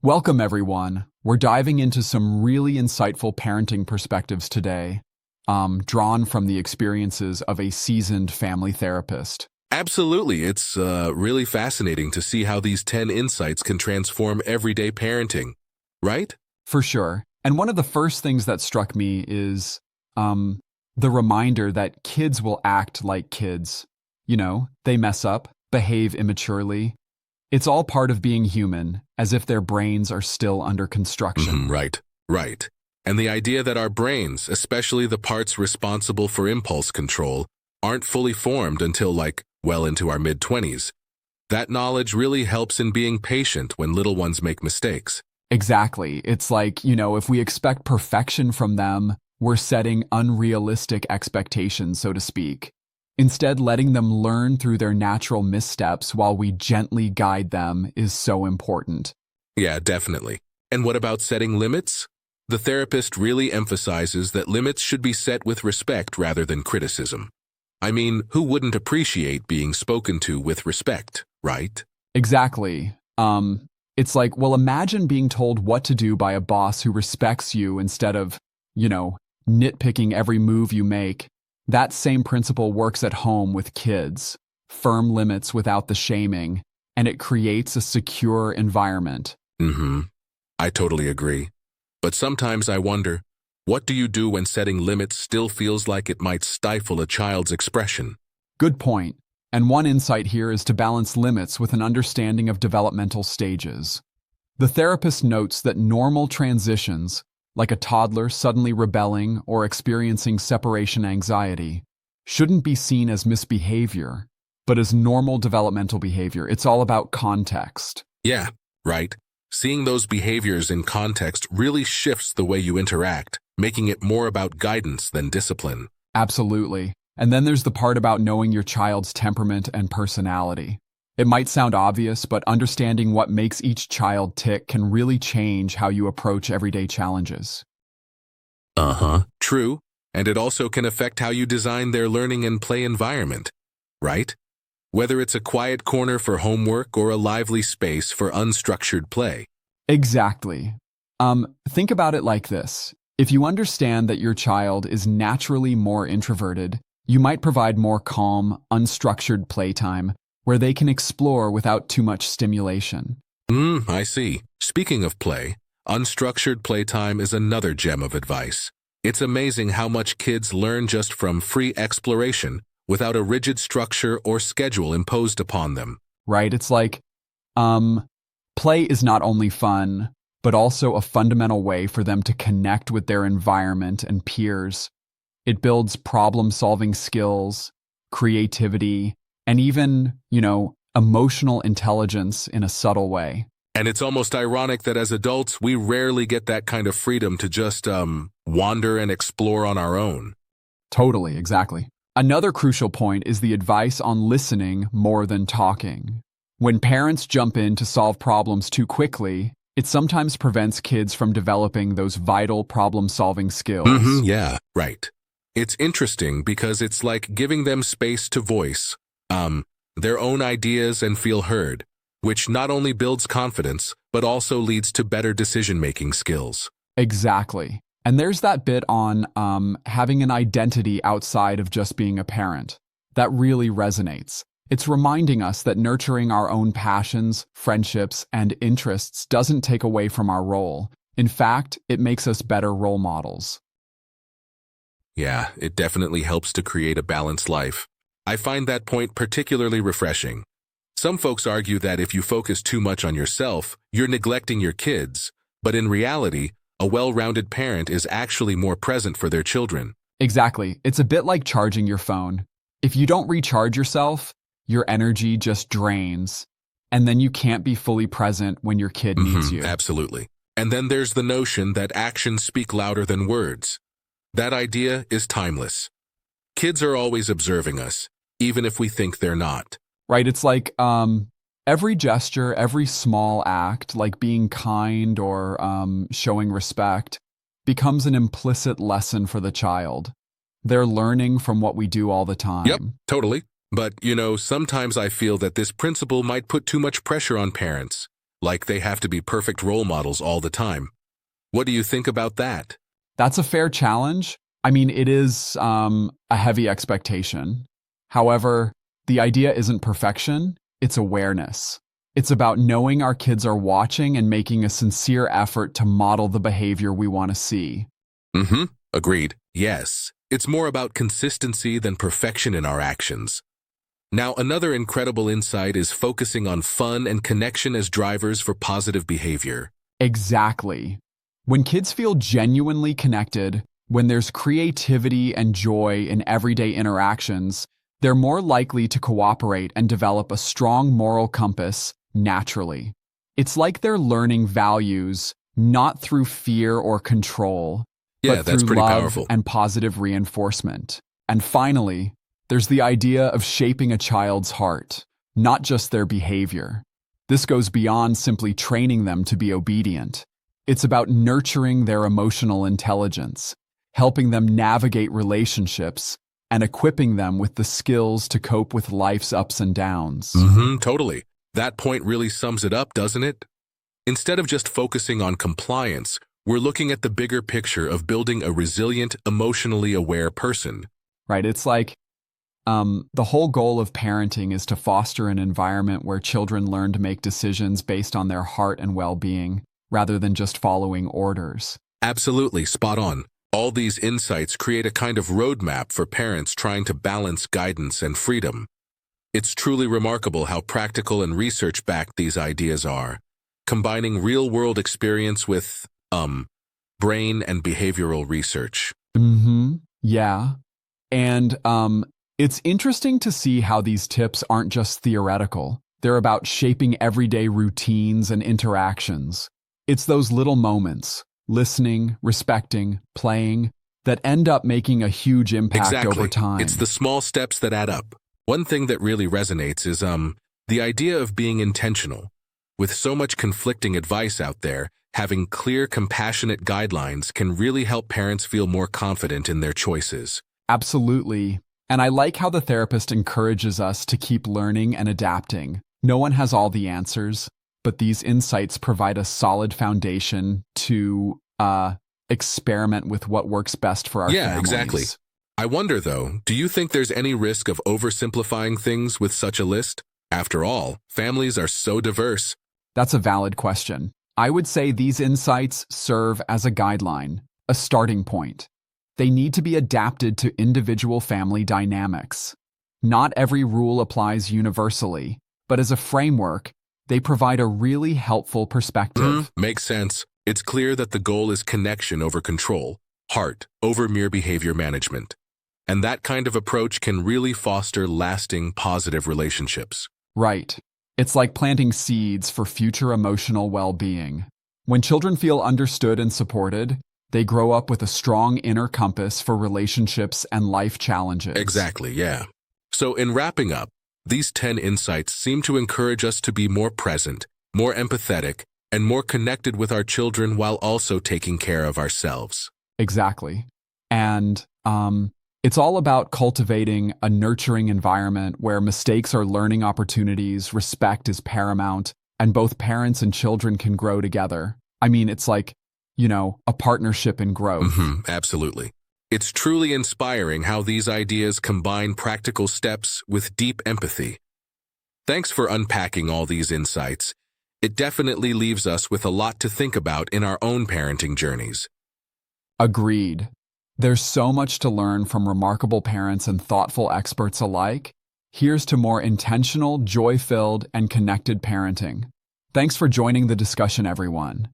Welcome, everyone. We're diving into some really insightful parenting perspectives today, drawn from the experiences of a seasoned family therapist. Absolutely. It's really fascinating to see how these 10 insights can transform everyday parenting, right? For sure. And one of the first things that struck me is the reminder that kids will act like kids. They mess up, behave immaturely. It's all part of being human, as if their brains are still under construction. Right, right. And the idea that our brains, especially the parts responsible for impulse control, aren't fully formed until well into our mid-20s. That knowledge really helps in being patient when little ones make mistakes. Exactly. It's like, if we expect perfection from them, we're setting unrealistic expectations, so to speak. Instead, letting them learn through their natural missteps while we gently guide them is so important. Yeah, definitely. And what about setting limits? The therapist really emphasizes that limits should be set with respect rather than criticism. I mean, who wouldn't appreciate being spoken to with respect, right? Exactly. It's like, well, imagine being told what to do by a boss who respects you instead of, nitpicking every move you make. That same principle works at home with kids. Firm limits without the shaming, and it creates a secure environment. I totally agree. But sometimes I wonder, what do you do when setting limits still feels like it might stifle a child's expression? Good point. And one insight here is to balance limits with an understanding of developmental stages. The therapist notes that normal transitions, like a toddler suddenly rebelling or experiencing separation anxiety, shouldn't be seen as misbehavior, but as normal developmental behavior. It's all about context. Yeah, right. Seeing those behaviors in context really shifts the way you interact, making it more about guidance than discipline. Absolutely. And then there's the part about knowing your child's temperament and personality. It might sound obvious, but understanding what makes each child tick can really change how you approach everyday challenges. True. And it also can affect how you design their learning and play environment, right? Whether it's a quiet corner for homework or a lively space for unstructured play. Exactly. Think about it like this. If you understand that your child is naturally more introverted, you might provide more calm, unstructured playtime where they can explore without too much stimulation. I see. Speaking of play, unstructured playtime is another gem of advice. It's amazing how much kids learn just from free exploration without a rigid structure or schedule imposed upon them. Right? It's like, play is not only fun, but also a fundamental way for them to connect with their environment and peers. It builds problem-solving skills, creativity, and even, emotional intelligence in a subtle way. And it's almost ironic that as adults, we rarely get that kind of freedom to just, wander and explore on our own. Totally, exactly. Another crucial point is the advice on listening more than talking. When parents jump in to solve problems too quickly, it sometimes prevents kids from developing those vital problem-solving skills. Yeah, right. It's interesting because it's like giving them space to voice, their own ideas and feel heard, which not only builds confidence, but also leads to better decision-making skills. Exactly. And there's that bit on having an identity outside of just being a parent. That really resonates. It's reminding us that nurturing our own passions, friendships, and interests doesn't take away from our role. In fact, it makes us better role models. Yeah, it definitely helps to create a balanced life. I find that point particularly refreshing. Some folks argue that if you focus too much on yourself, you're neglecting your kids, but in reality, a well-rounded parent is actually more present for their children. Exactly. It's a bit like charging your phone. If you don't recharge yourself, your energy just drains, and then you can't be fully present when your kid needs you. Absolutely. And then there's the notion that actions speak louder than words. That idea is timeless. Kids are always observing us, even if we think they're not. Right? It's like every gesture, every small act, like being kind or showing respect, becomes an implicit lesson for the child. They're learning from what we do all the time. Yep, totally. But, sometimes I feel that this principle might put too much pressure on parents. like they have to be perfect role models all the time. What do you think about that? That's a fair challenge. I mean, it is a heavy expectation. However, the idea isn't perfection, it's awareness. It's about knowing our kids are watching and making a sincere effort to model the behavior we want to see. Mm-hmm. Agreed. Yes. It's more about consistency than perfection in our actions. Now, another incredible insight is focusing on fun and connection as drivers for positive behavior. Exactly. When kids feel genuinely connected, when there's creativity and joy in everyday interactions, they're more likely to cooperate and develop a strong moral compass naturally. It's like they're learning values not through fear or control, Yeah, but that's through pretty love powerful. and positive reinforcement. And finally, there's the idea of shaping a child's heart, not just their behavior. This goes beyond simply training them to be obedient. It's about nurturing their emotional intelligence, helping them navigate relationships, and equipping them with the skills to cope with life's ups and downs. Mm-hmm, totally. That point really sums it up, doesn't it? Instead of just focusing on compliance, we're looking at the bigger picture of building a resilient, emotionally aware person. Right? It's like the whole goal of parenting is to foster an environment where children learn to make decisions based on their heart and well-being, rather than just following orders. Absolutely, spot on. All these insights create a kind of roadmap for parents trying to balance guidance and freedom. It's truly remarkable how practical and research-backed these ideas are, combining real-world experience with, brain and behavioral research. Yeah. And it's interesting to see how these tips aren't just theoretical. They're about shaping everyday routines and interactions. It's those little moments, listening, respecting, playing, that end up making a huge impact over time. It's the small steps that add up. One thing that really resonates is the idea of being intentional. With so much conflicting advice out there, having clear, compassionate guidelines can really help parents feel more confident in their choices. Absolutely. And I like how the therapist encourages us to keep learning and adapting. No one has all the answers, but these insights provide a solid foundation to experiment with what works best for our families. Yeah, exactly. I wonder, though, do you think there's any risk of oversimplifying things with such a list? After all, families are so diverse. That's a valid question. I would say these insights serve as a guideline, a starting point. They need to be adapted to individual family dynamics. Not every rule applies universally, but as a framework, they provide a really helpful perspective. Makes sense. It's clear that the goal is connection over control, heart over mere behavior management. And that kind of approach can really foster lasting, positive relationships. Right. It's like planting seeds for future emotional well-being. When children feel understood and supported, they grow up with a strong inner compass for relationships and life challenges. Exactly, yeah. So in wrapping up, these 10 insights seem to encourage us to be more present, more empathetic, and more connected with our children while also taking care of ourselves. Exactly. And it's all about cultivating a nurturing environment where mistakes are learning opportunities, respect is paramount, and both parents and children can grow together. I mean, it's like, a partnership in growth. Absolutely. It's truly inspiring how these ideas combine practical steps with deep empathy. Thanks for unpacking all these insights. It definitely leaves us with a lot to think about in our own parenting journeys. Agreed. There's so much to learn from remarkable parents and thoughtful experts alike. Here's to more intentional, joy-filled, and connected parenting. Thanks for joining the discussion, everyone.